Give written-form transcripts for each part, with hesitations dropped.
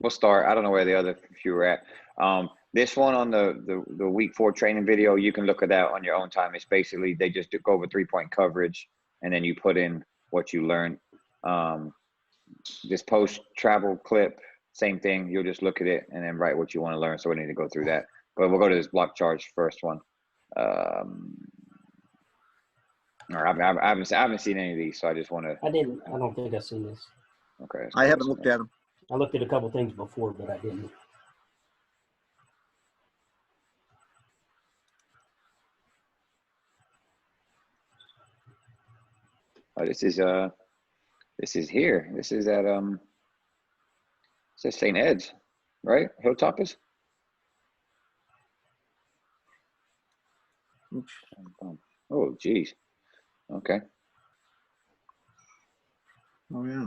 we'll start. I don't know where the other few were at. This one on the week 4 training video, you can look at that on your own time. It's basically they just go over 3-point coverage, and then you put in what you learned. This post travel clip, same thing. You'll just look at it and then write what you want to learn. So we need to go through that. But we'll go to this block charge first one. I haven't seen any of these, so I just want to. I don't think I've seen this. Okay. I haven't looked at them. I looked at a couple things before, but I didn't. Oh, this is here. This is at it says St. Ed's, right? Hilltoppers. Oh, geez. Okay. Oh yeah.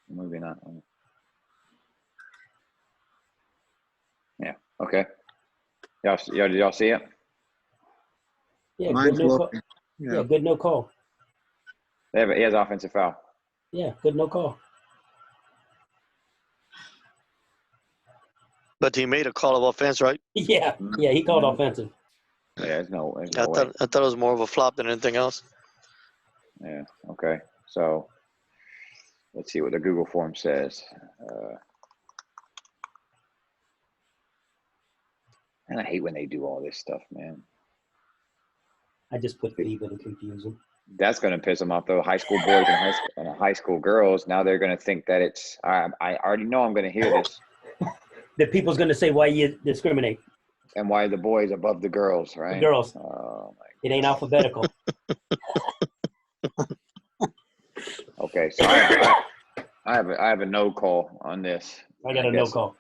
Maybe not. Yeah. Okay. Did y'all see it? Yeah, Mine's good no call. loading. Yeah, good no call. He has offensive foul. Yeah, good no call. But he made a call of offense, right? Yeah, he called offensive. Yeah, there's no way. I thought it was more of a flop than anything else. Yeah. Okay. So let's see what the Google form says. And I hate when they do all this stuff, man. I just put feeble to confuse them. That's going to piss them off, though. High school boys and high school girls, now they're going to think that it's I already know I'm going to hear this. The people's going to say why you discriminate. And why the boys above the girls, right? The girls. Oh, my It ain't alphabetical. Okay, so I have a no call on this. I got a no call.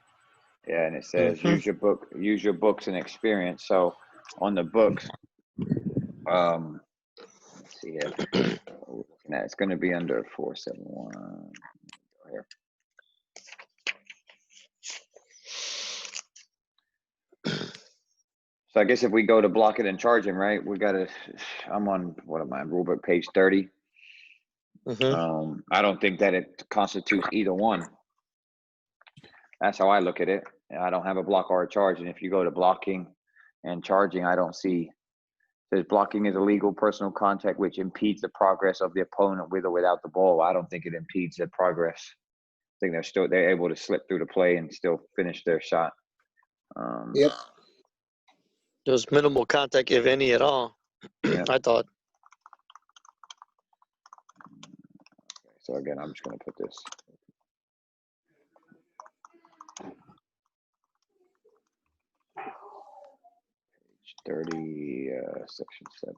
Yeah, and it says use your books and experience. So on the books, let's see here. It's going to be under 471. Go here. So I guess if we go to block it and charge him, right? We got to. I'm on rulebook page 30. I don't think that it constitutes either one. That's how I look at it. I don't have a block or a charge, and if you go to blocking and charging, I don't see. It says blocking is illegal personal contact which impedes the progress of the opponent with or without the ball. I don't think it impedes the progress. I think they're able to slip through the play and still finish their shot. Yep. There's minimal contact, if any at all. Yeah. I thought. So again, I'm just going to put this. Page 30, section 7.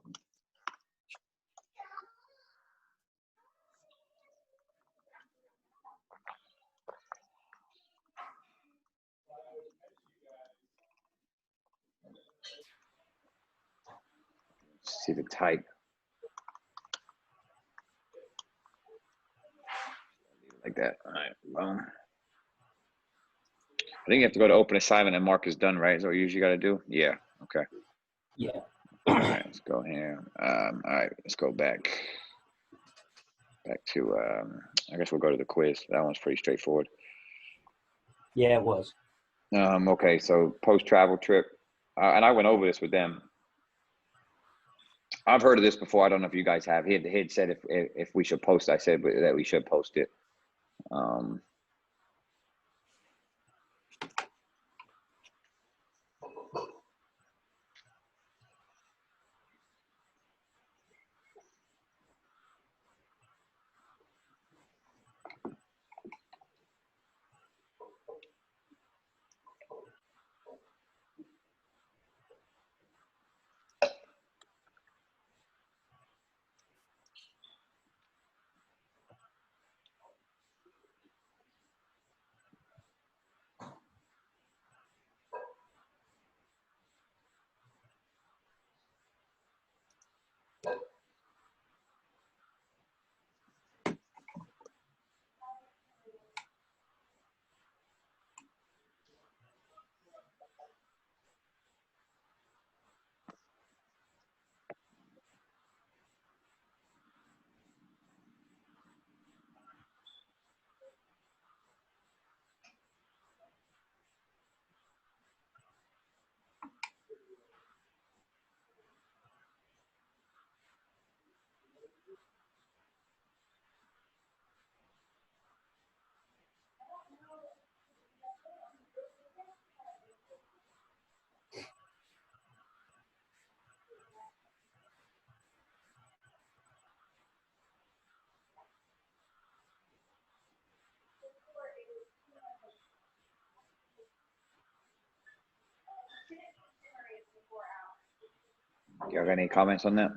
See the type. Like that. All right. Boom. I think you have to go to open assignment and mark is done, right? Is that what you usually got to do? Yeah. Okay. Yeah. All right. Let's go here. All right. Let's go back to, I guess we'll go to the quiz. That one's pretty straightforward. Yeah, it was. Okay. So post-travel trip. And I went over this with them. I've heard of this before. I don't know if you guys have. He had said if we should post, I said that we should post it. Do you have any comments on that?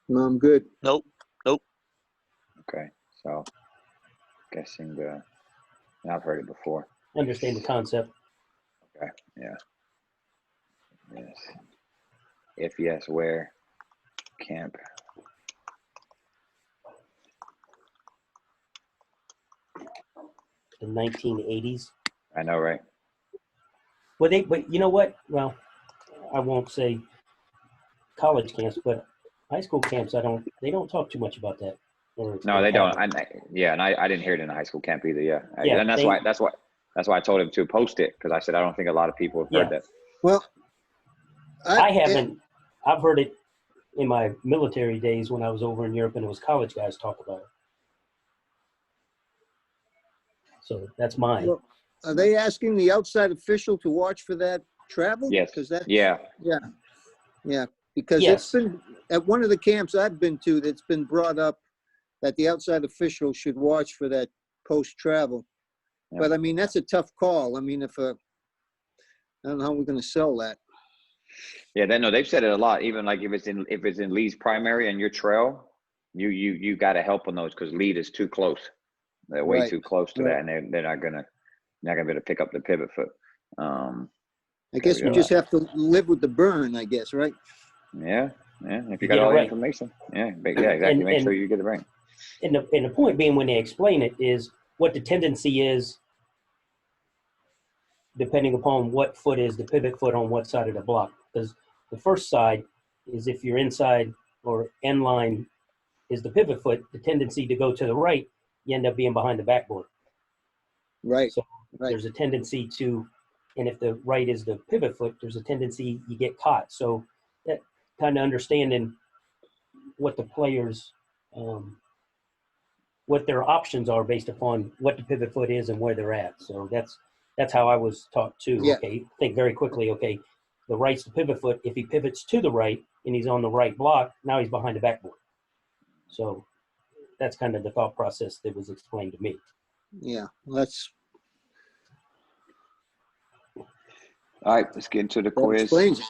No, I'm good. Nope. Okay, so guessing I've heard it before. Understand the concept. Okay, yeah. Yes. If yes, where? Camp. The 1980s. I know, right? Well, but you know what? Well, I won't say college camps, but high school camps, they don't talk too much about that. No, they don't. haven't. I didn't hear it in the high school camp either. Yeah, Yeah, and that's why I told him to post it, because I said I don't think a lot of people have heard that. Well, I haven't. I've heard it in my military days when I was over in Europe, and it was college guys talk about it. So that's mine. Well, are they asking the outside official to watch for that travel? Yes. Because that's, Yeah. yeah. Because Yes. it's been at one of the camps I've been to, that's been brought up that the outside official should watch for that post travel. Yeah. But I mean, that's a tough call. I mean, I don't know how we're going to sell that. Yeah, they've said it a lot. Even like if it's in Lee's primary and your trail, you got to help on those, because lead is too close. They're way Right. too close to Right. that, and they're not gonna be able to pick up the pivot foot. I guess we just have to live with the burn, I guess, right? Yeah. If you You got get it all the right. information, exactly. Make sure you get it right. And the point being, when they explain it, is what the tendency is, depending upon what foot is the pivot foot on what side of the block. Because the first side is if you're inside or end line is the pivot foot, the tendency to go to the right, you end up being behind the backboard. Right. So Right. there's a tendency to, and if the right is the pivot foot, there's a tendency you get caught. So that kind of understanding what the players, what their options are based upon what the pivot foot is and where they're at. So that's how I was taught too. Yeah. Okay, think very quickly. Okay, the right's the pivot foot. If he pivots to the right and he's on the right block, now he's behind the backboard. So that's kind of the thought process that was explained to me. Yeah. That's All right, let's get into the that quiz. explains it.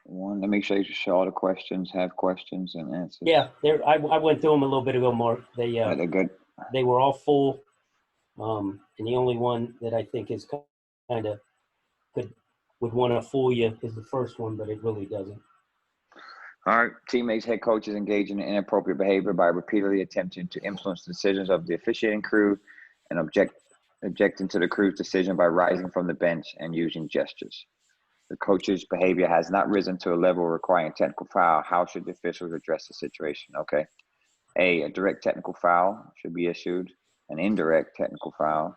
One, let me make sure you show all the questions, have questions and answers. Yeah, I went through them a little bit ago, Mark. Yeah, they're good. They were all full, and the only one that I think is kind of would want to fool you is the first one, but it really doesn't. All right, teammates, head coaches engaging in inappropriate behavior by repeatedly attempting to influence the decisions of the officiating crew and objecting to the crew's decision by rising from the bench and using gestures. The coach's behavior has not risen to a level requiring a technical foul. How should the officials address the situation? Okay. A direct technical foul should be issued. An indirect technical foul.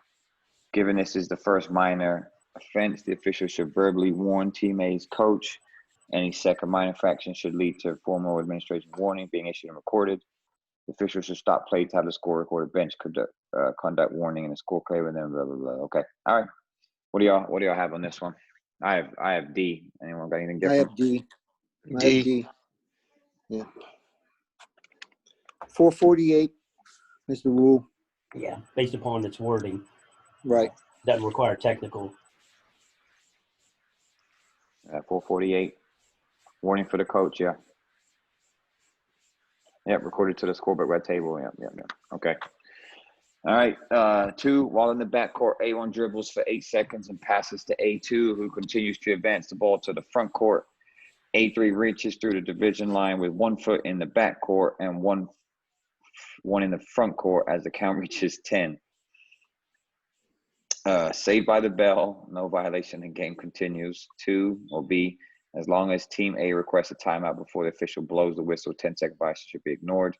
Given this is the first minor offense, the official should verbally warn teammates, coach. Any second minor infraction should lead to formal administration warning being issued and recorded. The official should stop play to have the score recorded, bench conduct warning and the score clear, and then blah blah blah. Okay. All right. What do y'all have on this one? I have D. Anyone got anything I different? have D. I D. have D. Yeah. 448 is the rule. Yeah, based upon its wording, Right. doesn't require technical. 448. Warning for the coach. Yeah. Yep. Recorded to the scoreboard red table. Yep. Okay. All right. 2, while in the backcourt, A1 dribbles for 8 seconds and passes to A2, who continues to advance the ball to the front court. A3 reaches through the division line with 1 foot in the backcourt and one in the front court as the count reaches 10. Saved by the bell, no violation, and game continues. 2 or B, as long as Team A requests a timeout before the official blows the whistle, 10-second violation should be ignored.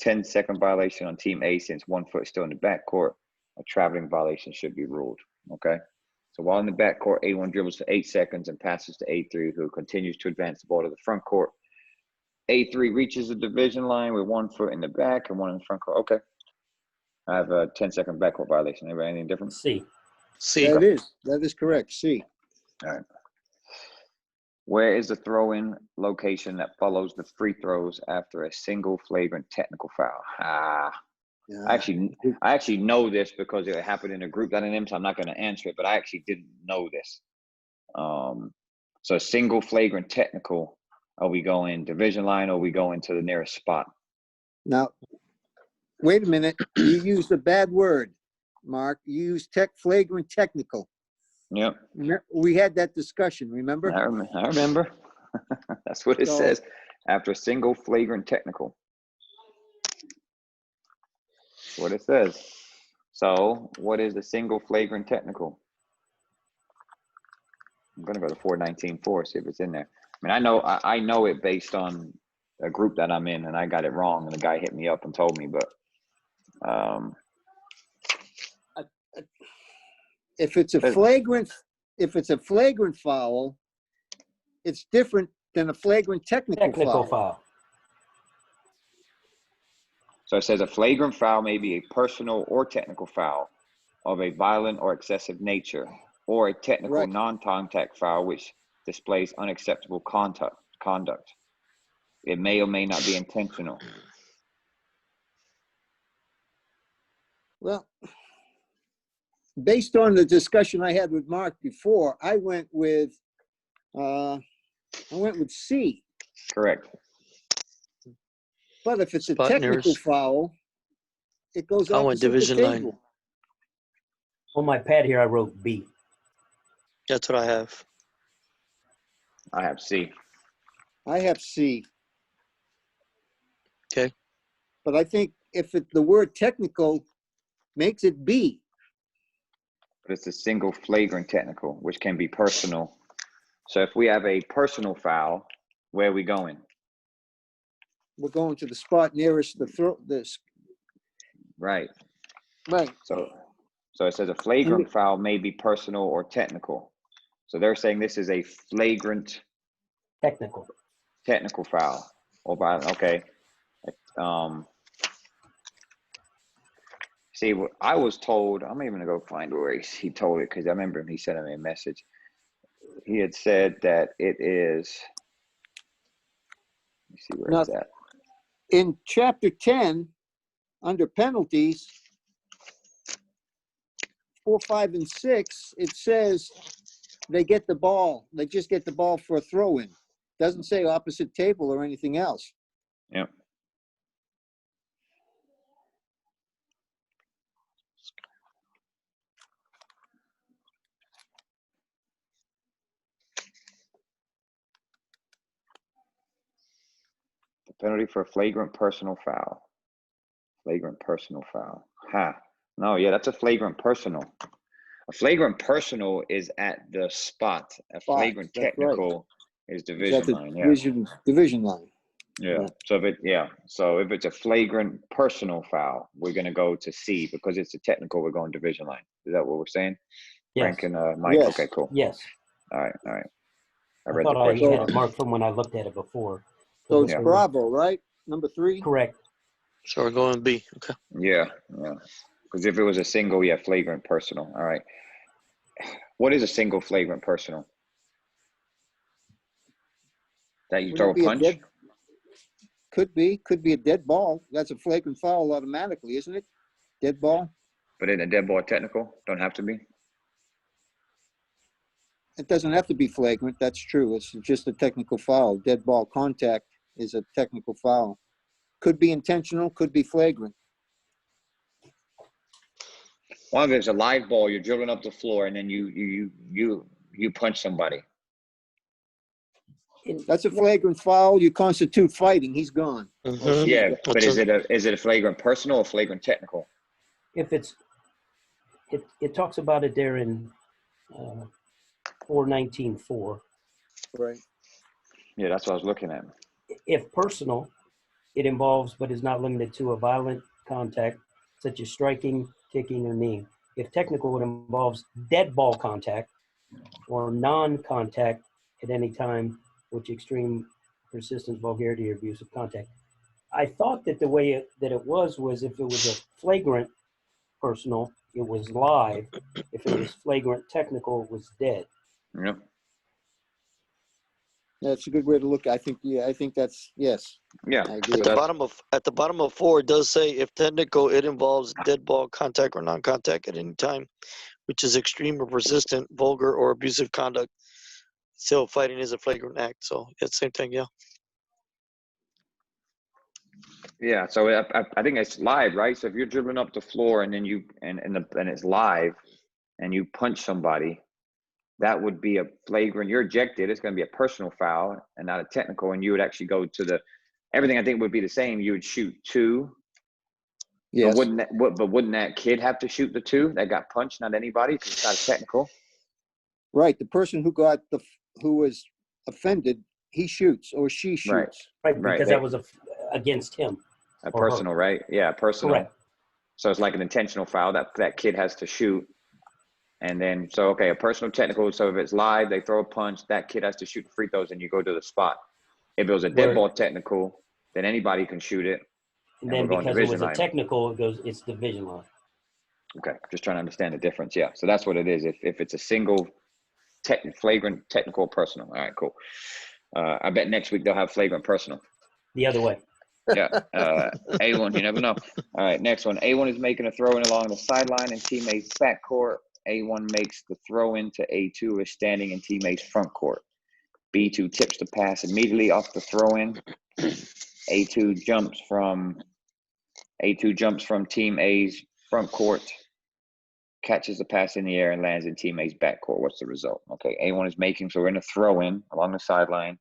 10-second violation on Team A since 1 foot is still in the backcourt. A traveling violation should be ruled. Okay. So while in the backcourt, A1 dribbles for 8 seconds and passes to A3, who continues to advance the ball to the front court. A3 reaches the division line with 1 foot in the back and 1 in the front court. Okay. I have a 10-second backcourt violation. Anybody anything different? C. C. That is correct. C. All right. Where is the throw-in location that follows the free throws after a single flagrant technical foul? Yeah. I actually know this because it happened in a group dynamic, so I'm not going to answer it, but I actually didn't know this. So single flagrant technical, are we going division line or are we going to the nearest spot? Now, wait a minute. You used a bad word, Mark. You used flagrant technical. Yep, We had that discussion, remember? I remember. That's what it So- says. After single flagrant technical. That's what it says. So what is the single flagrant technical? I'm gonna go to 419.4, see if it's in there. I mean, I know it based on a group that I'm in, and I got it wrong, and the guy hit me up and told me, but If it's a flagrant foul, it's different than a flagrant technical foul. foul. so it says a flagrant foul may be a personal or technical foul of a violent or excessive nature, or a technical Right. non-contact foul which displays unacceptable conduct. It may or may not be intentional. Well, based on the discussion I had with Mark before, I went with C. Correct. But if it's a Spot technical nearest. foul, it goes I went opposite the division line. table. On my pad here, I wrote B. That's what I have. I have C. I have C. Okay. But I think if the word technical makes it B. But it's a single flagrant technical, which can be personal. So if we have a personal foul, where are we going? We're going to the spot nearest the throat. Right. Right. So it says a flagrant foul may be personal or technical. So they're saying this is a flagrant technical foul or violent. Okay. See, what I was told, I'm even gonna go find where he told it, because I remember him, he sent me a message. He had said that it is, let me see where it's at. In chapter 10, under penalties, 4, 5, and 6, it says they get the ball. They just get the ball for a throw-in. Doesn't say opposite table or anything else. Yep. The penalty for a flagrant personal foul. Flagrant personal foul. Ha. No, yeah, that's a flagrant personal. A flagrant personal is at the spot. A flagrant that's right. technical is Is that division the line. Yeah. division line? Yeah. Yeah. So if it's a flagrant personal foul, we're gonna go to C. Because it's a technical, we're going division line. Is that what we're saying? Yes. Frank and Mike. Yes. Okay, cool. Yes. All right. I I read thought the I question. had it marked from when I looked at it before. So it's Yeah. Bravo, right? Number 3? Correct. So we're going B. Okay. Yeah. Because if it was a single, yeah, flagrant personal. All right. What is a single flagrant personal? That you throw a punch? Could be a dead ball. That's a flagrant foul automatically, isn't it? Dead ball. But in a dead ball technical, don't have to be. It doesn't have to be flagrant. That's true. It's just a technical foul. Dead ball contact is a technical foul. Could be intentional. Could be flagrant. One of it's a live ball. You're dribbling up the floor, and then you punch somebody. That's a flagrant foul. You constitute fighting. He's gone. Mhm. Yeah, but That's is it a flagrant personal or flagrant technical? If it's, it talks about it there in 419.4. Right. Yeah, that's what I was looking at. If personal, it involves but is not limited to a violent contact such as striking, kicking, or kneeing. If technical, it involves dead ball contact or non-contact at any time, which extreme persistent vulgarity or abuse of contact. I thought that the way that it was if it was a flagrant personal, it was live. If it was flagrant technical, it was dead. Yep. That's a good way to look. I think that's, yes. Yeah. I agree. So at the bottom of 4, it does say if technical, it involves dead ball contact or non-contact at any time, which is extreme or persistent, vulgar or abusive conduct. still fighting is a flagrant act. So it's the same thing, yeah. Yeah, so I think it's live, right? So if you're dribbling up the floor and then and it's live and you punch somebody, that would be a flagrant. You're ejected. It's going to be a personal foul and not a technical. And you would actually go to everything I think would be the same. You would shoot 2. Yes. But wouldn't that kid have to shoot the 2 that got punched, not anybody? 'Cause it's not a technical. Right. The person who was offended, he shoots or she shoots. Right, Right. because that was against him. A or her. personal, right? Yeah, personal. Correct. So it's like an intentional foul that kid has to shoot. And then, so, okay, a personal technical. So if it's live, they throw a punch, that kid has to shoot free throws and you go to the spot. If it was a dead ball technical, then anybody can shoot it. And then because it was a technical, it's division line. Okay, just trying to understand the difference. Yeah, so that's what it is. If it's a single flagrant technical personal. All right, cool. I bet next week they'll have flagrant personal. The other way. Yeah. A1, you never know. All right, next one. A1 is making a throw in along the sideline in teammates' backcourt. A1 makes the throw in to A2 who is standing in teammates' front court. B2 tips the pass immediately off the throw in. A2 jumps from team A's front court, catches the pass in the air and lands in team A's backcourt. What's the result? Okay, A1 is making, so we're in a throw in along the sideline.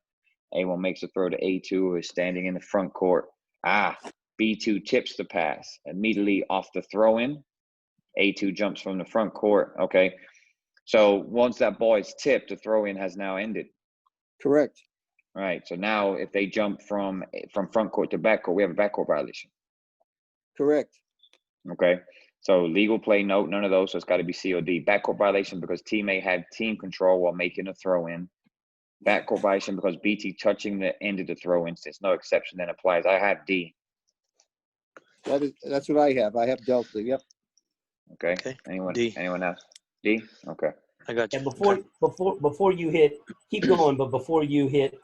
A1 makes a throw to A2 who is standing in the front court. B2 tips the pass immediately off the throw in. A2 jumps from the front court. Okay, so once that ball is tipped, the throw in has now ended. Correct. All right, so now if they jump from front court to back court, we have a backcourt violation. Correct. Okay, so legal play, no, none of those, so it's got to be COD. Backcourt violation because teammate had team control while making a throw in. Backcourt violation because BT touching the end of the throw in. Since no exception then applies. I have D. That's what I have. I have Delta. Yep. Okay. Anyone? D. Anyone else? D. Okay. I got you. And before you hit, keep going, but before you hit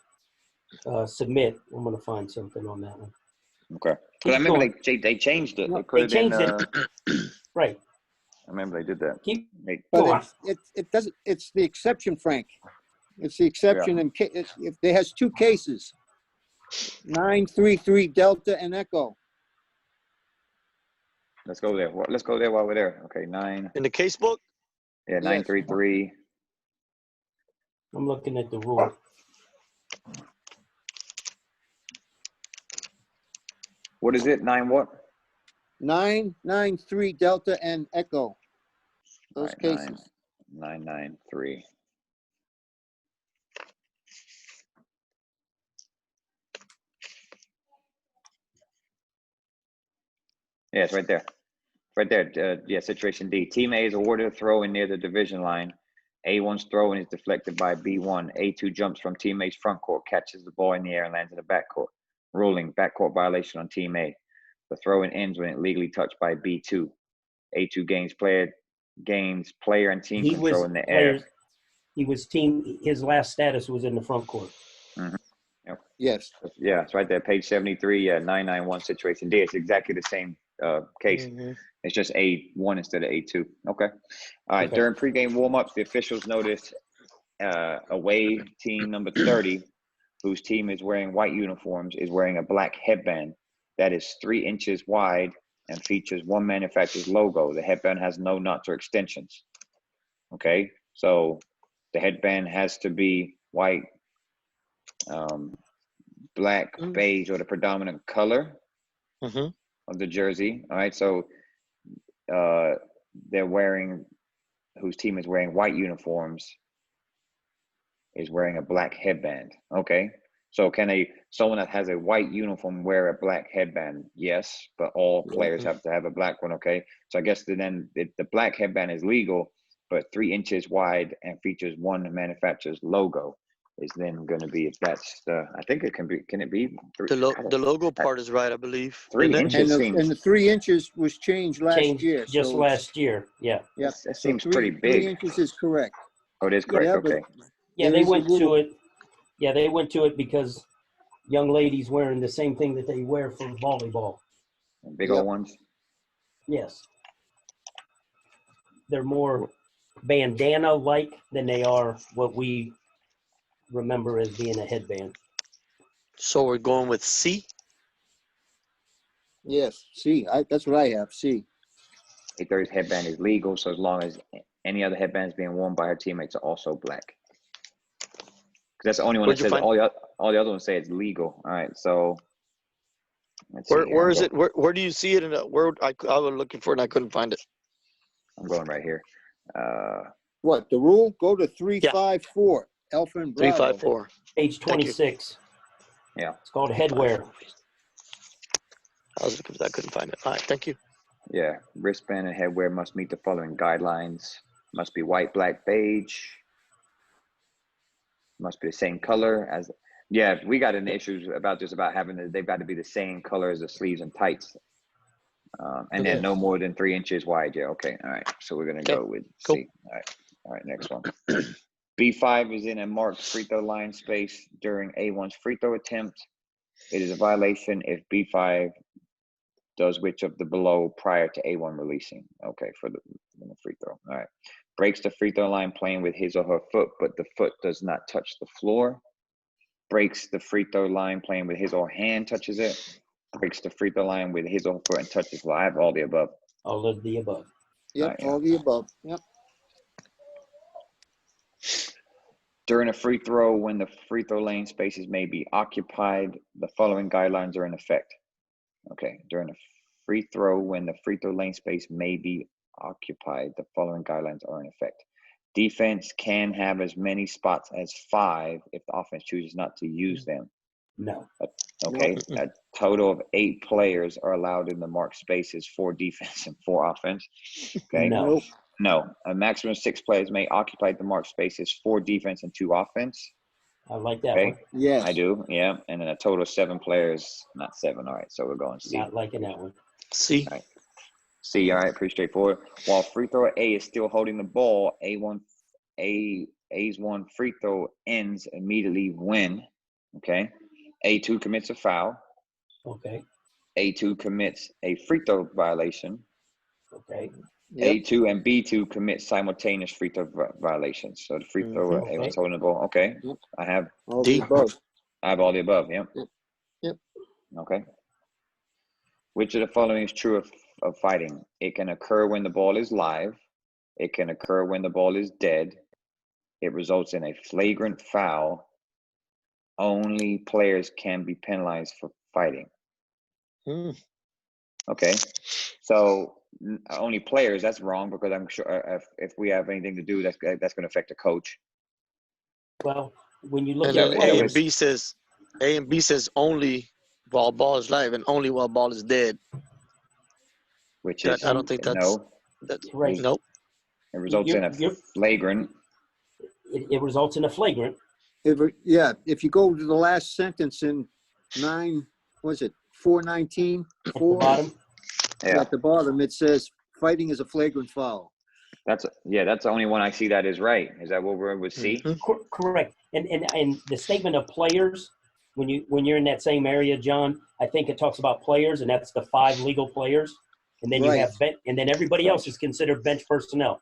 submit, I'm gonna find something on that one. Okay. Because I remember they changed it. No, They put it in. Right. I remember they did that. Keep But going. it doesn't. It's the exception, Frank. It's the exception, and if there has 2 cases, 933 Delta and Echo. Let's go there. Let's go there while we're there. Okay, 9. In the case book? Yeah, Yes. 933. I'm looking at the rule. What is it? 9 what? 993 Delta and Echo. Those All right, cases. 993. Yeah, it's right there. Right there. Yeah, situation D. Team A is awarded a throw in near the division line. A1's throw in is deflected by B1. A2 jumps from teammate's front court, catches the ball in the air and lands in the backcourt. Ruling, backcourt violation on team A. The throw in ends when it legally touched by B2. A2 gains player and team control in the air. His last status was in the front court. Mm-hmm. Yep. Yes. Yeah, it's right there, page 73, 991 situation D. It's exactly the same case. Mm-hmm. It's just A1 instead of A2. Okay. All right. Okay. During pregame warmups, the officials noticed away team number 30, whose team is wearing white uniforms, is wearing a black headband that is 3 inches wide and features one manufacturer's logo. The headband has no knots or extensions. Okay. So the headband has to be white, black, beige, or the predominant color of the jersey. All right. So whose team is wearing white uniforms is wearing a black headband. Okay. So can someone that has a white uniform wear a black headband? Yes, but all players have to have a black one. Okay. So I guess then the black headband is legal, but 3 inches wide and features one manufacturer's logo is then going to be, if that's I think it can it be? The logo part is right, I believe. 3 inches And the 3 inches was changed last year. Just last year. Yeah. Yeah. That seems So pretty big. 3 inches is correct. Oh, it is correct. Yeah, Okay. Yeah, There they is a went little- to it. Yeah, they went to it because young ladies wearing the same thing that they wear for volleyball. Big old ones. Yes. They're more bandana-like than they are what we remember as being a headband. So we're going with C. Yes, C. That's what I have, C. A third headband is legal, so as long as any other headbands being worn by her teammates are also black. Because that's the only one Where'd that you says find- all the other ones say it's legal. All right, so let's see. Where is it? Where do you see it? Where I was looking for it and I couldn't find it. I'm going right here. What, the rule? Go to 354, Alpha and Bravo. 354. Page Thank you. 26. Yeah. It's called headwear. I was looking for that. I couldn't find it. All right. Thank you. Yeah, wristband and headwear must meet the following guidelines. Must be white, black, beige. Must be the same color as. Yeah, we got an issues about just about having they've got to be the same color as the sleeves and tights, and then no more than 3 inches wide. Yeah, okay, all right. So we're gonna go with cool. C. All right. Next one. B5 is in a marked free throw line space during A1's free throw attempt. It is a violation if B5 does which of the below prior to A1 releasing. Okay, for the free throw. All right. Breaks the free throw line playing with his or her foot, but the foot does not touch the floor. Breaks the free throw line playing with his or her hand, touches it. Breaks the free throw line with his or her foot and touches the floor. I have all the above. All of the above. Yep, Yeah. all the above. Yep. During a free throw, when the free throw lane spaces may be occupied, the following guidelines are in effect. Okay, during a free throw, when the free throw lane space may be occupied, the following guidelines are in effect. Defense can have as many spots as 5 if the offense chooses not to use them. No. Okay, a total of 8 players are allowed in the marked spaces, 4 defense and 4 offense. Okay, No. no. A maximum of 6 players may occupy the marked spaces, 4 defense and 2 offense. I like that Okay, one. Yes. I do. Yeah, and then a total of 7 players, not 7. All right, so we're going C. Not liking that one. C. All right. C, all right, pretty straightforward. While free thrower A is still holding the ball, A's one free throw ends immediately when, okay, A2 commits a foul, Okay. A2 commits a free throw violation, Okay. Yep. A2 and B2 commit simultaneous free throw violations. So the free thrower A was holding the ball. Okay, Yep. I have All D. the above. all the above. Yep. Yep. Okay. Which of the following is true of fighting? It can occur when the ball is live. It can occur when the ball is dead. It results in a flagrant foul. Only players can be penalized for fighting. Okay. So only players, that's wrong because I'm sure if we have anything to do, that's going to affect the coach. Well, when you look And at then players, A and B says only while ball is live and only while ball is dead. Which That, is I don't think that's right. Nope. It results in a flagrant. It results in a flagrant. Yeah, if you go to the last sentence in 419, At the bottom. Yeah, at the bottom, it says fighting is a flagrant foul. that's the only one I see that is right. Is that what we're with C? Correct. And the statement of players, when you're in that same area, John, I think it talks about players, and that's the 5 legal players, and then you Right. have and then everybody else is considered bench personnel.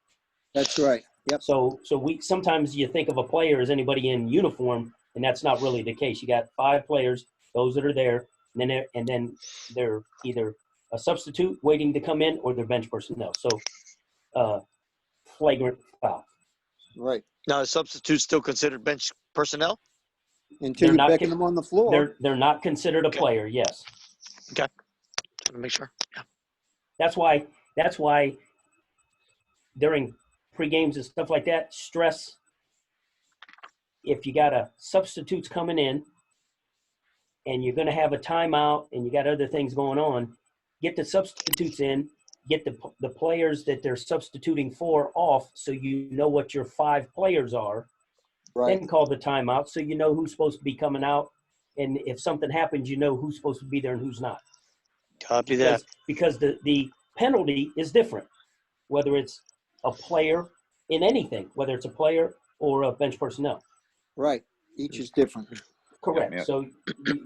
That's right. Yep. So we sometimes you think of a player as anybody in uniform, and that's not really the case. You got 5 players, those that are there, and then they're either a substitute waiting to come in or they're bench personnel. So flagrant foul. Right. Now, is substitute still considered bench personnel? Until you beckon them on the floor. They're not considered a player. Yes. Okay. Trying to make sure. Yeah. That's why during pre-games and stuff like that, stress if you got a substitutes coming in and you're going to have a timeout and you got other things going on, get the substitutes in, get the players that they're substituting for off so you know what your 5 players are. Right. Then call the timeout so you know who's supposed to be coming out. And if something happens, you know who's supposed to be there and who's not. Copy that. Because the penalty is different, whether it's a player in anything, whether it's a player or a bench personnel. Right. Each is different. Correct. Yeah. So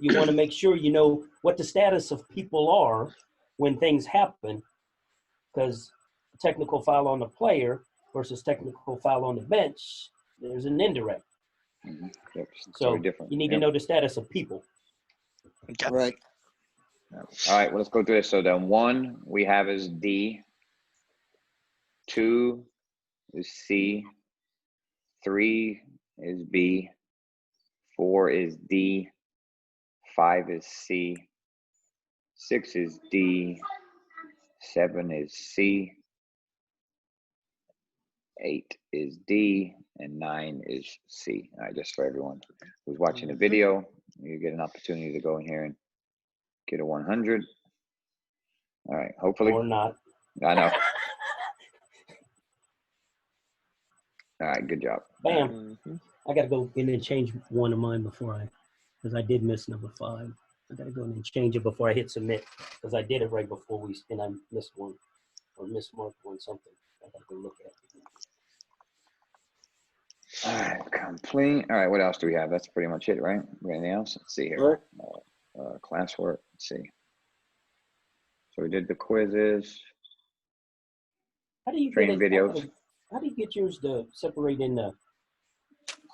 you want to make sure you know what the status of people are when things happen, because technical foul on the player versus technical foul on the bench, there's an indirect. Yep, it's So totally different. you need to Yep. know the status of people. Okay. Right. All right, well, let's go through this. So then 1 we have is D, 2 is C, 3 is B, 4 is D, 5 is C, 6 is D, 7 is C, 8 is D, and 9 is C. All right, just for everyone who's watching the video, you get an opportunity to go in here and get a 100. All right, hopefully. Or not. I know. All right, good job. Bam. Mhm. I got to go in and change one of mine because I did miss number 5. I got to go in and change it before I hit submit because I did it right before and I missed one or mismarked one something. I got to go look at it. All right, complete. All right, what else do we have? That's pretty much it, right? Anything else? Let's see here. Right. Classwork. Let's see. So we did the quizzes, How do you training get it? videos. How do you get yours to separate in the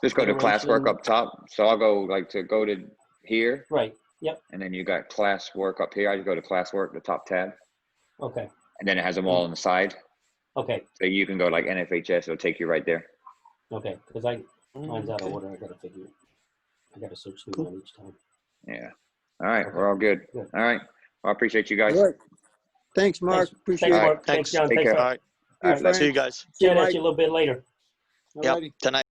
Just go to classwork iteration? up top. So I'll go go to here, Right. Yep. and then you got classwork up here. I just go to classwork, the top tab, Okay. and then it has them all on the side. Okay. So you can go like NFHS. It'll take you right there. Okay. Because mine's out of order. I got to figure it. I got to search through one each time. Yeah. All right, Okay. we're all good. Good. All right. Well, I appreciate you guys. All right. Thanks, Mark. Appreciate Thanks, it. Mark. Thanks. Thanks, John. Take Thanks, care. All Al. right. All right, Frank. See you guys. See you, Chat at Mike. you a little bit later. Yep. Alrighty. Tonight.